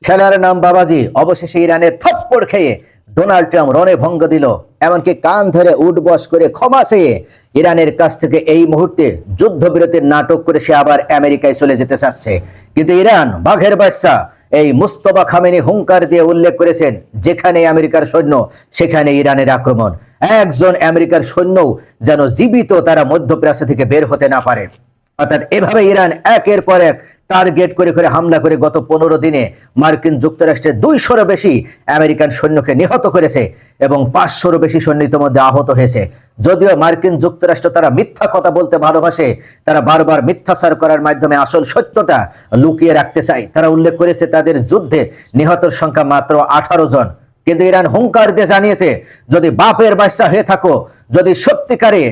খেলার নাম বাবাজি। অবশেষে ইরানের থাপ্পড় খেয়ে ডোনাল্ড ট্রাম্প রণে ভঙ্গ দিল, এমনকি কান ধরে উঠবস করে ক্ষমা চেয়ে ইরানের কাছ থেকে এই মুহূর্তে যুদ্ধবিরতির নাটক করে সে আবার আমেরিকায় চলে যেতে চাচ্ছে। কিন্তু ইরান বাঘের বাচ্চা এই মুস্তফা খামেনি হুঙ্কার দিয়ে উল্লেখ করেছেন, যেখানে আমেরিকার সৈন্য সেখানে ইরানের আক্রমণ। একজন আমেরিকার সৈন্যও যেন জীবিত তারা মধ্যপ্রাচ্য থেকে বের হতে না পারে। অর্থাৎ এভাবে ইরান একের পর এক টার্গেট করে করে হামলা করে গত 15 দিনে মার্কিন যুক্তরাষ্ট্রের 200-ও বেশি আমেরিকান সৈন্যকে নিহত করেছে এবং 500-ও বেশি সৈন্য ইতিমধ্যে আহত হয়েছে। যদিও মার্কিন যুক্তরাষ্ট্র তারা মিথ্যা কথা বলতে ভালোবাসে, তারা বারবার মিথ্যাচার করার মাধ্যমে আসল সত্যটা লুকিয়ে রাখতে চায়। তারা উল্লেখ করেছে তাদের যুদ্ধে নিহতের সংখ্যা মাত্র 18 জন। কিন্তু ইরান হুঙ্কার দিয়ে জানিয়েছে, যদি বাপের বাচ্চা হয়ে থাকো, যদি সত্যিকারে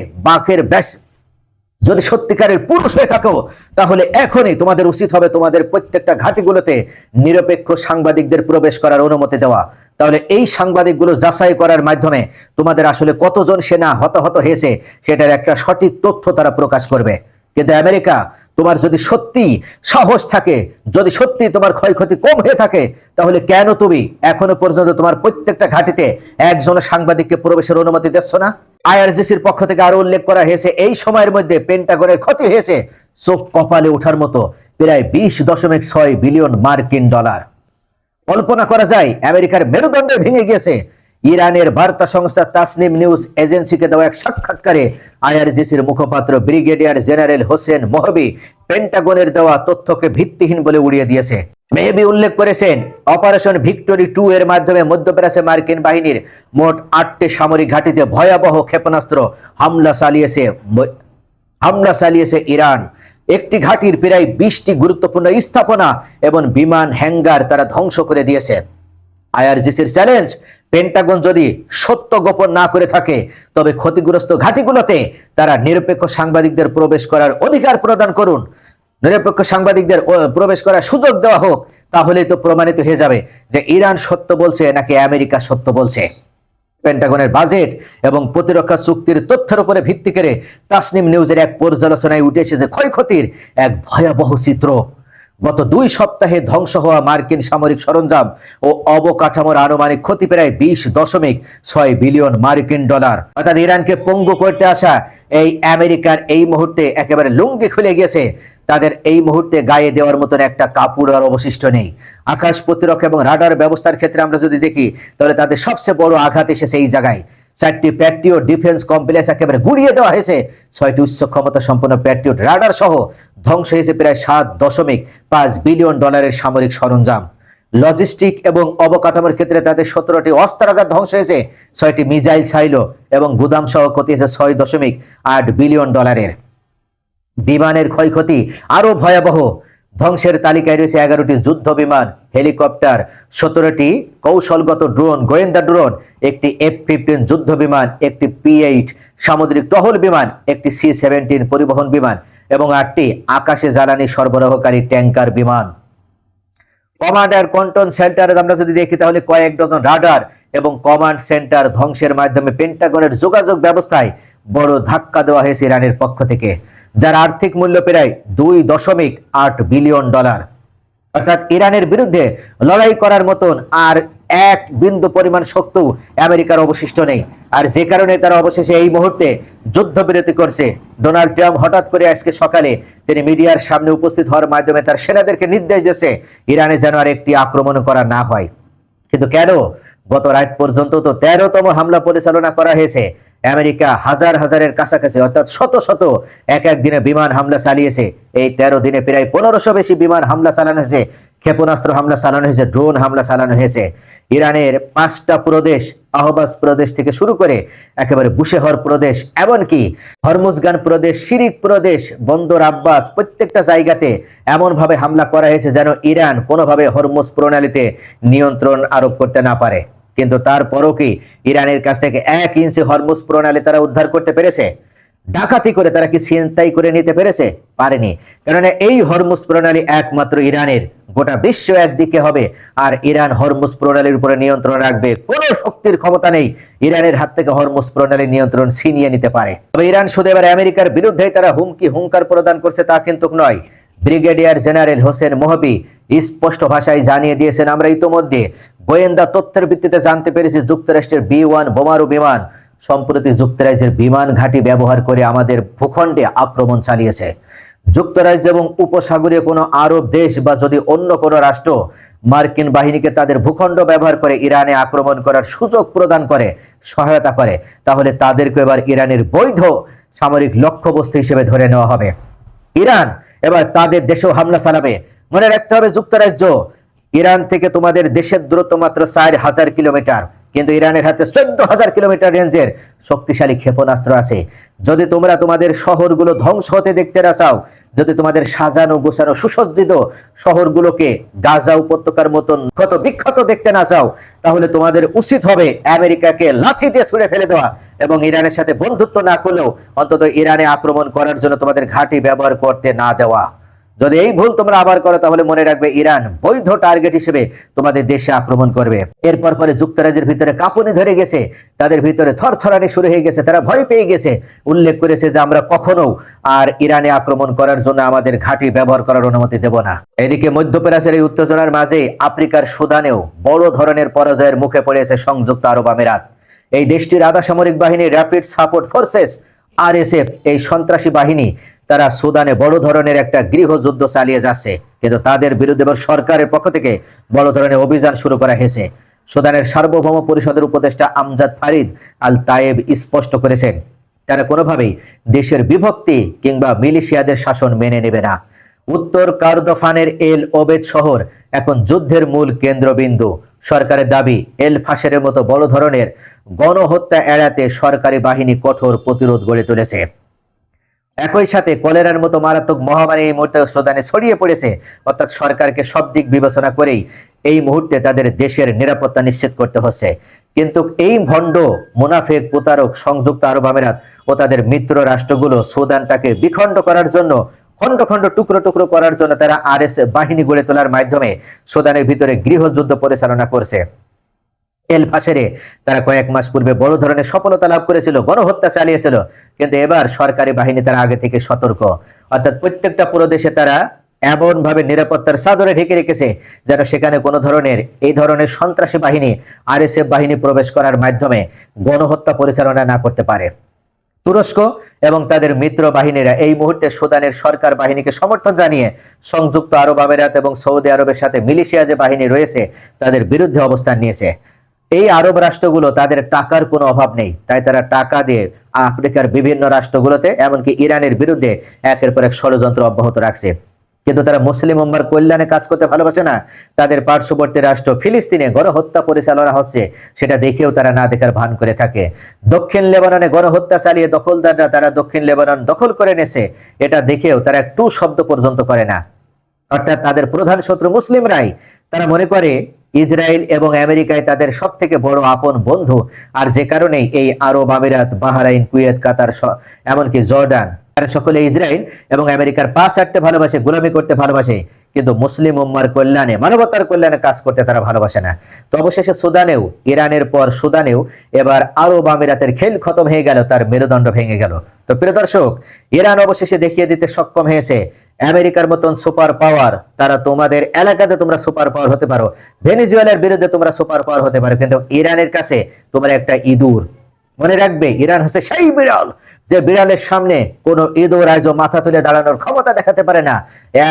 যদি সত্যিকারের পুরুষ হয়ে থাকো, তাহলে এখনই তোমাদের উচিত হবে তোমাদের প্রত্যেকটা ঘাঁটিগুলোতে নিরপেক্ষ সাংবাদিকদের প্রবেশ করার অনুমতি দেওয়া। তাহলে এই সাংবাদিকগুলো যাচাই করার মাধ্যমে তোমাদের আসলে কতজন সেনা হতাহত হয়েছে সেটার একটা সঠিক তথ্য তারা প্রকাশ করবে। কিন্তু আমেরিকা, তোমার যদি সত্যি সাহস থাকে, যদি সত্যি তোমার ক্ষয়ক্ষতি কম হয়ে থাকে, তাহলে কেন তুমি এখনো পর্যন্ত তোমার প্রত্যেকটা ঘাঁটিতে একজন সাংবাদিককে প্রবেশের অনুমতি দিচ্ছ না? আইআরজিসির পক্ষ থেকে আরো উল্লেখ করা হয়েছে, এই সময়ের মধ্যে পেন্টাগনের ক্ষতি হয়েছে চোখ কপালে ওঠার মতো প্রায় 20.6 বিলিয়ন মার্কিন ডলার। কল্পনা করা যায় আমেরিকার মেরুদণ্ড ভেঙে গিয়েছে। ইরানের বার্তা সংস্থা তাসনিম নিউজ এজেন্সিকে দেওয়া এক সাক্ষাৎকারে আইআরজিসির মুখপাত্র ব্রিগেডিয়ার জেনারেল হোসেন মোহবি পেন্টাগনের দেওয়া তথ্যকে ভিত্তিহীন বলে উড়িয়ে দিয়েছে। মেহবি উল্লেখ করেছেন, অপারেশন ভিক্টোরি 2 এর মাধ্যমে মধ্যপ্রাচ্যে মার্কিন বাহিনীর মোট 8টি সামরিক ঘাঁটিতে ভয়াবহ ক্ষেপণাস্ত্র হামলা চালিয়েছে ইরান। একটি ঘাঁটির প্রায় 20টি গুরুত্বপূর্ণ স্থাপনা এবং বিমান হ্যাঙ্গার তারা ধ্বংস করে দিয়েছে। আইআরজিসির চ্যালেঞ্জ, পেন্টাগন যদি সত্য গোপন না করে থাকে, তবে ক্ষতিগ্রস্ত ঘাঁটিগুলোতে তারা নিরপেক্ষ সাংবাদিকদের প্রবেশ করার অধিকার প্রদান করুন। নিরপেক্ষ সাংবাদিকদের প্রবেশ করার সুযোগ দেওয়া হোক, তাহলেই তো প্রমাণিত হয়ে যাবে যে ইরান সত্য বলছে নাকি আমেরিকা সত্য বলছে। পেন্টাগনের বাজেট এবং প্রতিরক্ষা চুক্তির তথ্যের উপরে ভিত্তি করে তাসনিম নিউজের এক পর্যালোচনায় উঠে এসেছে ক্ষয়ক্ষতির এক ভয়াবহ চিত্র। গত 2 সপ্তাহে ধ্বংস হওয়া মার্কিন সামরিক সরঞ্জাম ও অবকাঠামোর আনুমানিক ক্ষতি প্রায় 20.6 বিলিয়ন মার্কিন ডলার। অর্থাৎ ইরানকে পঙ্গু করতে আসা এই আমেরিকার এই মুহূর্তে একেবারে লুঙ্গি খুলে গেছে। তাদের এই মুহূর্তে গায়ে দেওয়ার মতন একটা কাপড় আর অবশিষ্ট নেই। আকাশ প্রতিরক্ষা এবং রাডার ব্যবস্থার ক্ষেত্রে আমরা যদি দেখি, তাহলে তাদের সবচেয়ে বড় আঘাত এসেছে এই জায়গায়। 4টি প্যাট্রিয়ট ডিফেন্স কমপ্লেক্স একেবারে গুড়িয়ে দেওয়া হয়েছে। 6টি উচ্চ ক্ষমতা সম্পন্ন প্যাট্রিয়ট রাডার সহ ধ্বংস হয়েছে প্রায় 7.5 বিলিয়ন ডলারের সামরিক সরঞ্জাম। লজিস্টিক এবং অবকাঠামোর ক্ষেত্রে তাদের 17টি অস্ত্রাগার ধ্বংস হয়েছে, 6টি মিসাইল সাইলো এবং গুদাম সহ ক্ষতি হয়েছে 6.8 বিলিয়ন ডলারের। বিমানের ক্ষয়ক্ষতি আরো ভয়াবহ। ধ্বংসের তালিকায় রয়েছে 11টি যুদ্ধ বিমান, হেলিকপ্টার, 17টি কৌশলগত ড্রোন, গোয়েন্দা ড্রোন, একটি F-15 যুদ্ধ বিমান, একটি P-8 সামুদ্রিক টহল বিমান, একটি C-17 পরিবহন বিমান এবং 8টি আকাশে জ্বালানি সরবরাহকারী ট্যাঙ্কার বিমান। কমান্ড আর কন্ট্রোল সেন্টার আমরা যদি দেখি, তাহলে কয়েক ডজন রাডার এবং কমান্ড সেন্টার ধ্বংসের মাধ্যমে পেন্টাগনের যোগাযোগ ব্যবস্থায় বড় ধাক্কা দেওয়া হয়েছে ইরানের পক্ষ থেকে, যার আর্থিক মূল্য প্রায় 2.8 বিলিয়ন ডলার। অর্থাৎ ইরানের বিরুদ্ধে লড়াই করার মতন আর এক বিন্দু পরিমাণ শক্তি আমেরিকার অবশিষ্ট নেই। আর যে কারণে তারা অবশেষে এই মুহূর্তে যুদ্ধবিরতি করছে। ডোনাল্ড ট্রাম্প হঠাৎ করে আজকে সকালে তিনি মিডিয়ার সামনে উপস্থিত হওয়ার মাধ্যমে তার সেনাদেরকে নির্দেশ দিয়েছে ইরানে যেন আর একটি আক্রমণ করা না হয়। কিন্তু কেন? গত রাত পর্যন্ত তো 13তম হামলা পরিচালনা করা হয়েছে। আমেরিকা হাজারের কাছাকাছি অর্থাৎ শত এক দিনে বিমান হামলা চালিয়েছে। এই 13 দিনে প্রায় 1500 বেশি বিমান হামলা চালানো হয়েছে, ক্ষেপণাস্ত্র হামলা চালানো হয়েছে, ড্রোন হামলা চালানো হয়েছে। ইরানের 5টা প্রদেশ, আহবাজ প্রদেশ থেকে শুরু করে একেবারে বুশেহর প্রদেশ, এমনকি হরমুজগান প্রদেশ, শিরিক প্রদেশ, বন্দর আব্বাস, প্রত্যেকটা জায়গাতে এমন ভাবে হামলা করা হয়েছে যেন ইরান কোনোভাবে হরমুজ প্রণালীতে নিয়ন্ত্রণ আরোপ করতে না পারে। কিন্তু তারপরও কি ইরানের কাছ থেকে 1 ইঞ্চি হরমুজ প্রণালী তারা উদ্ধার করতে পেরেছে? ডাকাতি করে তারা কি ছিনতাই করে নিতে পেরেছে? পারেনি। কেননা এই হরমুজ প্রণালী একমাত্র ইরানের। গোটা বিশ্ব একদিকে হবে আর ইরান হরমুজ প্রণালীর উপরে নিয়ন্ত্রণ রাখবে। কোনো শক্তির ক্ষমতা নেই ইরানের হাত থেকে হরমুজ প্রণালীর নিয়ন্ত্রণ ছিনিয়ে নিতে পারে। তবে ইরান শুধু এবার আমেরিকার বিরুদ্ধে তারা হুঙ্কার প্রদান করছে তা কিন্তু নয়। ব্রিগেডিয়ার জেনারেল হোসেন মোহবি স্পষ্ট ভাষায় জানিয়ে দিয়েছেন, আমরা ইতোমধ্যে গোয়েন্দা তথ্যের ভিত্তিতে জানতে পেরেছি যুক্তরাষ্ট্রের B-1 বোমারু বিমান সম্প্রতি যুক্তরাজ্যের বিমান ঘাঁটি ব্যবহার করে আমাদের ভূখণ্ডে আক্রমণ চালিয়েছে। যুক্তরাজ্য এবং উপসাগরীয় কোনো আরব দেশ বা যদি অন্য কোনো রাষ্ট্র মার্কিন বাহিনীকে তাদের ভূখণ্ড ব্যবহার করে ইরানে আক্রমণ করার সুযোগ প্রদান করে, সহায়তা করে, তাহলে তাদেরকে এবার ইরানের বৈধ সামরিক লক্ষ্যবস্তু হিসেবে ধরে নেওয়া হবে। ইরান এবার তাদের দেশেও হামলা চালাবে। মনে রাখতে হবে, যুক্তরাজ্য ইরান থেকে তোমাদের দেশের দূরত্ব মাত্র 4000 কিলোমিটার, কিন্তু ইরানের হাতে 14,000 কিলোমিটার রেঞ্জের শক্তিশালী ক্ষেপণাস্ত্র আছে। যদি তোমরা তোমাদের শহরগুলো ধ্বংস হতে দেখতে না চাও, যদি তোমাদের সাজানো গোছানো সুসজ্জিত শহরগুলোকে গাজা উপত্যকার মতন ক্ষত বিক্ষত দেখতে না চাও, তাহলে তোমাদের উচিত হবে আমেরিকাকে লাঠি দিয়ে ছুঁড়ে ফেলে দেওয়া এবং ইরানের সাথে বন্ধুত্ব না করলেও অন্তত ইরানে আক্রমণ করার জন্য তোমাদের ঘাঁটি ব্যবহার করতে না দেওয়া। যদি এই ভুল তোমরা আবার করো, তাহলে মনে রাখবে ইরান বৈধ টার্গেট হিসেবে তোমাদের দেশে আক্রমণ করবে। এরপর পরে যুক্তরাজ্যের ভিতরে কাঁপুনি ধরে গেছে, তাদের ভিতরে থরথরানি শুরু হয়ে গেছে, তারা ভয় পেয়ে গেছে, উল্লেখ করেছে যে আমরা কখনো আর ইরানে আক্রমণ করার জন্য আমাদের ঘাঁটি ব্যবহার করার অনুমতি দেব না। এদিকে মধ্যপ্রাচ্যের এই উত্তেজনার মাঝে আফ্রিকার সুদানেও বড় ধরনের পরাজয়ের মুখে পড়েছে সংযুক্ত আরব আমিরাত। এই দেশটির আধা সামরিক বাহিনী র্যাপিড সাপোর্ট ফোর্সেস RSF এই সন্ত্রাসী বাহিনী তারা সুদানে বড় ধরনের একটা গৃহযুদ্ধ চালিয়ে যাচ্ছে, কিন্তু তাদের বিরুদ্ধে সরকারের পক্ষ থেকে বড় ধরনের অভিযান শুরু করা হয়েছে। সুদানের সার্বভৌম পরিষদের উপদেষ্টা আমজাদ ফারিদ আল তায়েব স্পষ্ট করেছেন, তারা কোনোভাবেই দেশের বিভক্তি কিংবা মিলিশিয়াদের শাসন মেনে নেবে না। উত্তর কার্দোফানের এল ওবেদ শহর এখন যুদ্ধের মূল কেন্দ্রবিন্দু। সরকারের দাবি, এল ফাশেরের মতো বড় ধরনের গণহত্যা এড়াতে সরকারি বাহিনী কঠোর প্রতিরোধ গড়ে তুলেছে। একই সাথে কলেরার মতো মারাত্মক মহামারী এই মুহূর্তে সুদানে ছড়িয়ে পড়েছে, অর্থাৎ সরকারকে সব দিক বিবেচনা করেই এই মুহূর্তে তাদের দেশের নিরাপত্তা নিশ্চিত করতে হচ্ছে। কিন্তু এই ভণ্ড মুনাফেক প্রতারক সংযুক্ত আরব আমিরাত ও তাদের মিত্র রাষ্ট্রগুলো সুদানটাকে বিখণ্ড করার জন্য, খণ্ড খণ্ড টুকরো টুকরো করার জন্য তারা RSF বাহিনী গড়ে তোলার মাধ্যমে সুদানের ভিতরে গৃহযুদ্ধ পরিচালনা করছে। এল ফাশেরে তারা কয়েক মাস পূর্বে বড় ধরনের সফলতা লাভ করেছিল, গণহত্যা চালিয়েছিল, কিন্তু এবার সরকারি বাহিনী তারা আগে থেকে সতর্ক, অর্থাৎ প্রত্যেকটা প্রদেশে তারা এমন ভাবে নিরাপত্তার চাদরে ঢেকে রেখেছে যেন সেখানে কোনো ধরনের এই ধরনের সন্ত্রাসী বাহিনী RSF বাহিনী প্রবেশ করার মাধ্যমে গণহত্যা পরিচালনা না করতে পারে। তুরস্ক এবং তাদের মিত্র বাহিনীরা এই মুহূর্তে সুদানের সরকার বাহিনীকে সমর্থন জানিয়ে সংযুক্ত আরব আমিরাত এবং সৌদি আরবের সাথে মিলিশিয়া যে বাহিনী রয়েছে তাদের বিরুদ্ধে অবস্থান নিয়েছে। এই আরব রাষ্ট্রগুলো তাদের টাকার কোনো অভাব নেই, তাই তারা টাকা দিয়ে আফ্রিকার বিভিন্ন রাষ্ট্রগুলোতে এমনকি ইরানের বিরুদ্ধে একের পর এক ষড়যন্ত্র অব্যাহত রাখছে। কিন্তু তারা মুসলিম উম্মার কল্যাণে কাজ করতে ভালোবাসে না। তাদের পার্শ্ববর্তী রাষ্ট্র ফিলিস্তিনে গণহত্যা পরিচালনা হচ্ছে, সেটা দেখেও তারা না দেখার ভান করে থাকে। দক্ষিণ লেবাননে গণহত্যা চালিয়ে দখলদাররা তারা দক্ষিণ লেবানন দখল করে নেছে, এটা দেখেও তারা একটু শব্দ পর্যন্ত করে না। অর্থাৎ তাদের প্রধান শত্রু মুসলিমরাই। তারা মনে করে ইসরায়েল এবং আমেরিকায় তাদের সব থেকে বড় আপন বন্ধু, আর যে কারণেই এই আরব আমিরাত, বাহরাইন, কুয়েত, কাতার, এমনকি জর্ডান, তারা সকলে ইসরায়েল এবং আমেরিকার পা ছাড়তে ভালোবাসে, গোলামি করতে ভালোবাসে, কিন্তু মুসলিম উম্মার কল্যাণে, মানবতার কল্যাণে কাজ করতে তারা ভালোবাসে না। তো অবশেষে সুদানেও, ইরানের পর সুদানেও এবার আরব আমিরাতের খেল খতম হয়ে গেল, তার মেরুদণ্ড ভেঙে গেল। তো প্রিয় দর্শক, ইরান অবশেষে দেখিয়ে দিতে সক্ষম হয়েছে আমেরিকার মতন সুপার পাওয়ার, তারা তোমাদের এলাকাতে তোমরা সুপার পাওয়ার হতে পারো, ভেনেজুয়েলার বিরুদ্ধে তোমরা সুপার পাওয়ার হতে পারো, কিন্তু ইরানের কাছে তোমরা একটা ইঁদুর। মনে রাখবে, ইরান হচ্ছে সেই বিড়াল যে বিড়ালের সামনে কোনো ইঁদুর আজও মাথা তুলে দাঁড়ানোর ক্ষমতা দেখাতে পারে না।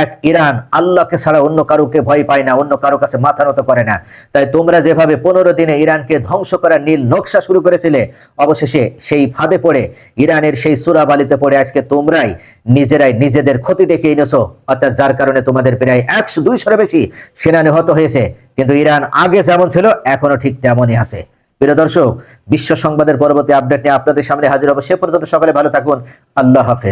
এক ইরান আল্লাহকে ছাড়া অন্য কারুকে ভয় পায় না, অন্য কারো কাছে মাথা নত করে না। তাই তোমরা যেভাবে 15 দিনে ইরানকে ধ্বংস করার নীল নকশা শুরু করেছিলে, অবশেষে সেই ফাঁদে পড়ে, ইরানের সেই চূড়াবালিতে পড়ে আজকে তোমরাই নিজেরাই নিজেদের ক্ষতি ডেকে এনেছো, অর্থাৎ যার কারণে তোমাদের প্রায় 100-200 বেশি সেনা নিহত হয়েছে। কিন্তু ইরান আগে যেমন ছিল এখনো ঠিক তেমনই আছে। প্রিয় দর্শক, বিশ্ব সংবাদের পরবর্তী আপডেট নিয়ে আপনাদের সামনে হাজির হবো। সে পর্যন্ত সকলে ভালো থাকুন। আল্লাহ হাফেজ।